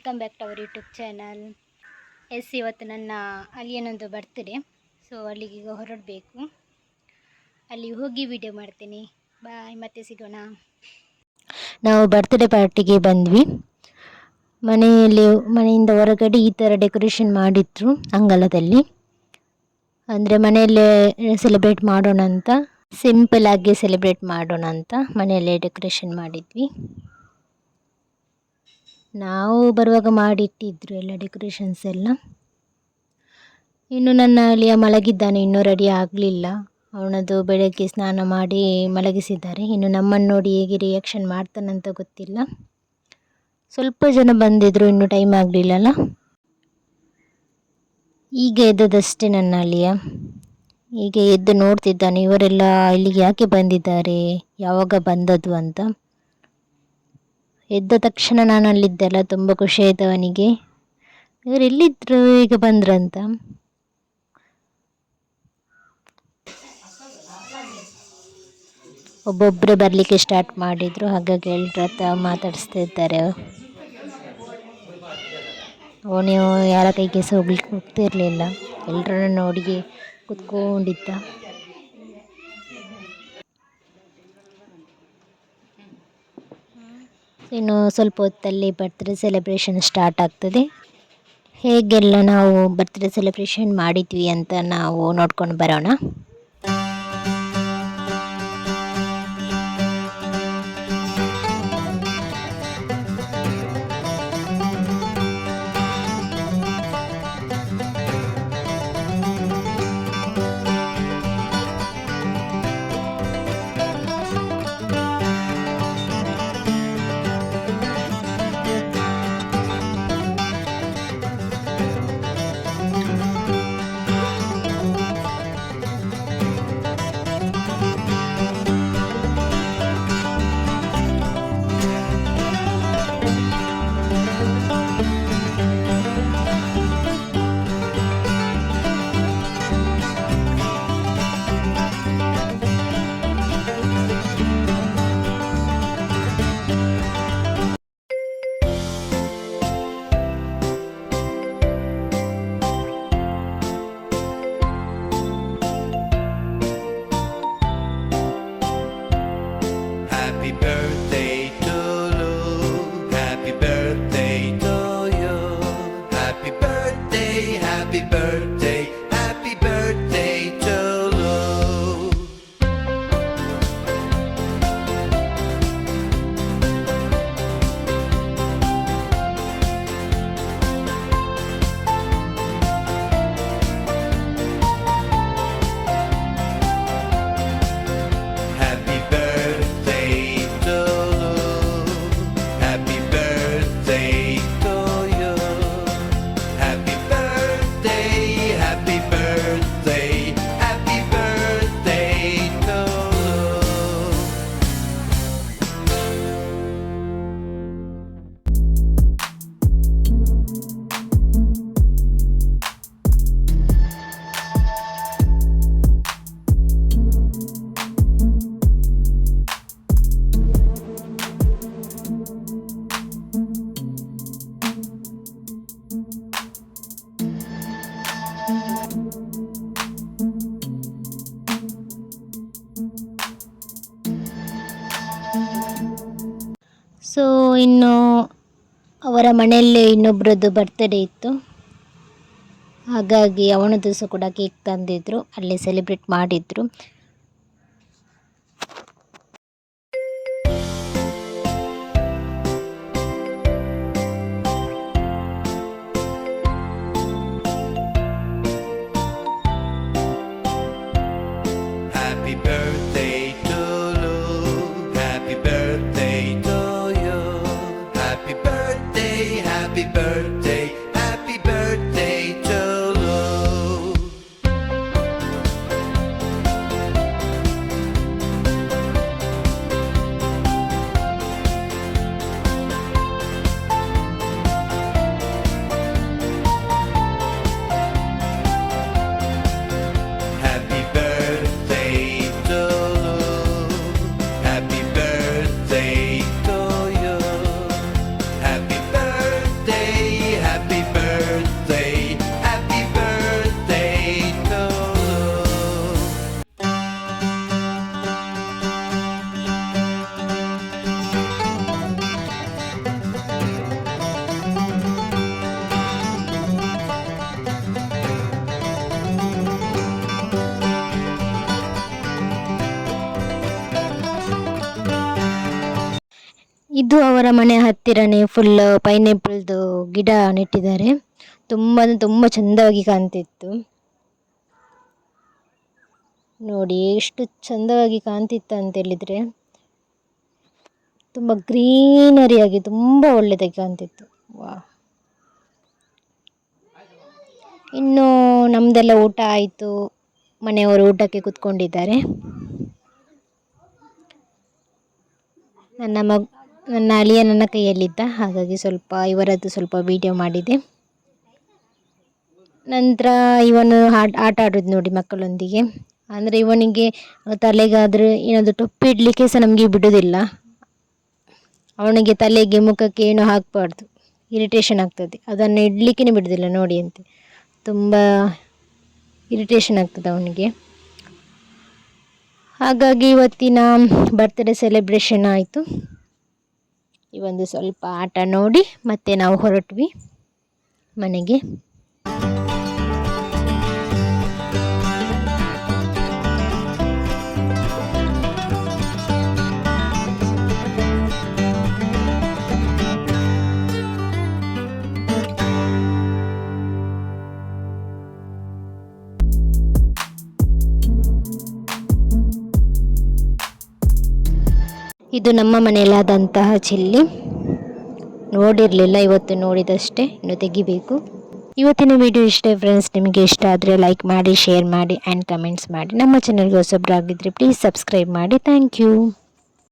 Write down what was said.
Welcome back to our YouTube channel. ಇವತ್ತು ನನ್ನ ಅಳಿಯನೊಂದು birthday, so ಅಲ್ಲಿಗೆ ಈಗ ಹೊರಡಬೇಕು. ಅಲ್ಲಿ ಹೋಗಿ ವಿಡಿಯೋ ಮಾಡ್ತೀನಿ. ಬಾಯ್, ಮತ್ತೆ ಸಿಗೋಣ. ನಾವು ಬರ್ತ್ಡೇ ಪಾರ್ಟಿಗೆ ಬಂದ್ವಿ. ಮನೆಯಿಂದ ಹೊರಗಡೆ ಈ ಥರ ಡೆಕೋರೇಷನ್ ಮಾಡಿದ್ರು ಅಂಗಳದಲ್ಲಿ. ಅಂದರೆ ಮನೆಯಲ್ಲೇ ಸೆಲೆಬ್ರೇಟ್ ಮಾಡೋಣ ಅಂತ, ಸಿಂಪಲ್ ಆಗಿ ಸೆಲೆಬ್ರೇಟ್ ಮಾಡೋಣ ಅಂತ ಮನೆಯಲ್ಲೇ ಡೆಕೋರೇಷನ್ ಮಾಡಿದ್ವಿ. ನಾವು ಬರುವಾಗ ಮಾಡಿಟ್ಟಿದ್ರು ಎಲ್ಲ ಡೆಕೋರೇಷನ್ಸ್ ಎಲ್ಲ. ಇನ್ನು ನನ್ನ ಅಳಿಯ ಮಲಗಿದ್ದಾನೆ, ಇನ್ನೂ ರೆಡಿ ಆಗಲಿಲ್ಲ. ಅವನದು ಬೆಳಗ್ಗೆ ಸ್ನಾನ ಮಾಡಿ ಮಲಗಿಸಿದ್ದಾರೆ. ಇನ್ನು ನಮ್ಮನ್ನು ನೋಡಿ ಹೇಗೆ ರಿಯಾಕ್ಷನ್ ಮಾಡ್ತಾನಂತ ಗೊತ್ತಿಲ್ಲ. ಸ್ವಲ್ಪ ಜನ ಬಂದಿದ್ರು, ಇನ್ನೂ ಟೈಮ್ ಆಗಲಿಲ್ಲಲ್ಲ. ಈಗ ಎದ್ದದಷ್ಟೇ ನನ್ನ ಅಳಿಯ. ಈಗ ಎದ್ದು ನೋಡ್ತಿದ್ದಾನೆ, ಇವರೆಲ್ಲ ಇಲ್ಲಿಗೆ ಯಾಕೆ ಬಂದಿದ್ದಾರೆ, ಯಾವಾಗ ಬಂದದ್ದು ಅಂತ. ಎದ್ದ ತಕ್ಷಣ ನಾನು ಅಲ್ಲಿದ್ದೆಲ್ಲ, ತುಂಬ ಖುಷಿ ಆಯಿತು ಅವನಿಗೆ. ಇವರು ಎಲ್ಲಿದ್ದರು, ಈಗ ಬಂದ್ರಂತ. ಒಬ್ಬೊಬ್ಬರೇ ಬರಲಿಕ್ಕೆ ಸ್ಟಾರ್ಟ್ ಮಾಡಿದರು, ಹಾಗಾಗಿ ಎಲ್ಲರ ಹತ್ರ ಮಾತಾಡಿಸ್ತಾ ಇದ್ದಾರೆ. ಅವನು ಯಾರ ಕೈಗೆ ಸಹ ಹೋಗ್ತಿರ್ಲಿಲ್ಲ, ಎಲ್ಲರನ್ನ ನೋಡಿ ಕೂತ್ಕೊಂಡಿದ್ದ. ಇನ್ನು ಸ್ವಲ್ಪ ಹೊತ್ತಲ್ಲಿ ಬರ್ತ್ಡೇ ಸೆಲೆಬ್ರೇಷನ್ ಸ್ಟಾರ್ಟ್ ಆಗ್ತದೆ. ಹೇಗೆಲ್ಲ ನಾವು ಬರ್ತ್ಡೇ ಸೆಲೆಬ್ರೇಷನ್ ಮಾಡಿದ್ವಿ ಅಂತ ನಾವು ನೋಡ್ಕೊಂಡು ಬರೋಣ. Happy birthday to you. Happy birthday to you. Happy birthday, happy birthday, happy birthday to you. Happy birthday to you. Happy birthday to you. Happy birthday, happy birthday, happy birthday to you. So ಇನ್ನು ಅವರ ಮನೆಯಲ್ಲೇ ಇನ್ನೊಬ್ಬರದ್ದು birthday ಇತ್ತು, ಹಾಗಾಗಿ ಅವನದ್ದು ಸಹ ಕೂಡ cake ತಂದಿದ್ರು, ಅಲ್ಲೇ celebrate ಮಾಡಿದ್ರು. Happy birthday to you. Happy birthday to you. Happy birthday, happy birthday, happy birthday to you. ಇದು ಅವರ ಮನೆ ಹತ್ತಿರನೇ ಫುಲ್ ಪೈನಾಪಲ್ದು ಗಿಡ ನೆಟ್ಟಿದ್ದಾರೆ. ತುಂಬ ಚಂದವಾಗಿ ಕಾಣ್ತಿತ್ತು. ನೋಡಿ ಎಷ್ಟು ಚಂದವಾಗಿ ಕಾಣ್ತಿತ್ತು ಅಂತ ಹೇಳಿದರೆ, ತುಂಬ ಗ್ರೀನರಿಯಾಗಿ ತುಂಬ ಒಳ್ಳೆಯದಾಗಿ ಕಾಣ್ತಿತ್ತು. ವಾ, ಇನ್ನು ನಮ್ಮದೆಲ್ಲ ಊಟ ಆಯಿತು. ಮನೆಯವರು ಊಟಕ್ಕೆ ಕೂತ್ಕೊಂಡಿದ್ದಾರೆ. ನನ್ನ ಅಳಿಯ ನನ್ನ ಕೈಯಲ್ಲಿದ್ದ, ಹಾಗಾಗಿ ಇವರದ್ದು ಸ್ವಲ್ಪ ವಿಡಿಯೋ ಮಾಡಿದೆ. ನಂತರ ಇವನು ಆಟ ಆಡೋದು ನೋಡಿ ಮಕ್ಕಳೊಂದಿಗೆ. ಅಂದರೆ ಇವನಿಗೆ ತಲೆಗಾದರೆ ಏನಾದರೂ ಟೊಪ್ಪಿ ಇಡಲಿಕ್ಕೆ ಸಹ ನಮಗೆ ಬಿಡೋದಿಲ್ಲ. ಅವನಿಗೆ ತಲೆಗೆ ಮುಖಕ್ಕೆ ಏನೂ ಹಾಕಬಾರ್ದು, ಇರಿಟೇಷನ್ ಆಗ್ತದೆ. ಅದನ್ನು ಇಡಲಿಕ್ಕೇ ಬಿಡೋದಿಲ್ಲ ನೋಡಿ ಅಂತೆ. ತುಂಬ ಇರಿಟೇಷನ್ ಆಗ್ತದೆ ಅವನಿಗೆ. ಹಾಗಾಗಿ ಇವತ್ತಿನ ಬರ್ತ್ಡೇ ಸೆಲೆಬ್ರೇಷನ್ ಆಯಿತು. ಇವೊಂದು ಸ್ವಲ್ಪ ಆಟ ನೋಡಿ ಮತ್ತೆ ನಾವು ಹೊರಟ್ವಿ ಮನೆಗೆ. ಇದು ನಮ್ಮ ಮನೆಯಲ್ಲಾದಂತಹ ಚಿಲ್ಲಿ. ನೋಡಿರಲಿಲ್ಲ, ಇವತ್ತು ನೋಡಿದಷ್ಟೇ, ಇನ್ನು ತೆಗಿಬೇಕು. ಇವತ್ತಿನ ವಿಡಿಯೋ ಇಷ್ಟ ಫ್ರೆಂಡ್ಸ್. ನಿಮಗೆ ಇಷ್ಟ ಆದರೆ ಲೈಕ್ ಮಾಡಿ, ಶೇರ್ ಮಾಡಿ ಆ್ಯಂಡ್ ಕಮೆಂಟ್ಸ್ ಮಾಡಿ. ನಮ್ಮ ಚಾನಲ್ಗೆ ಹೊಸಬ್ರಾಗಿದ್ದರೆ ಪ್ಲೀಸ್ ಸಬ್ಸ್ಕ್ರೈಬ್ ಮಾಡಿ. Thank you.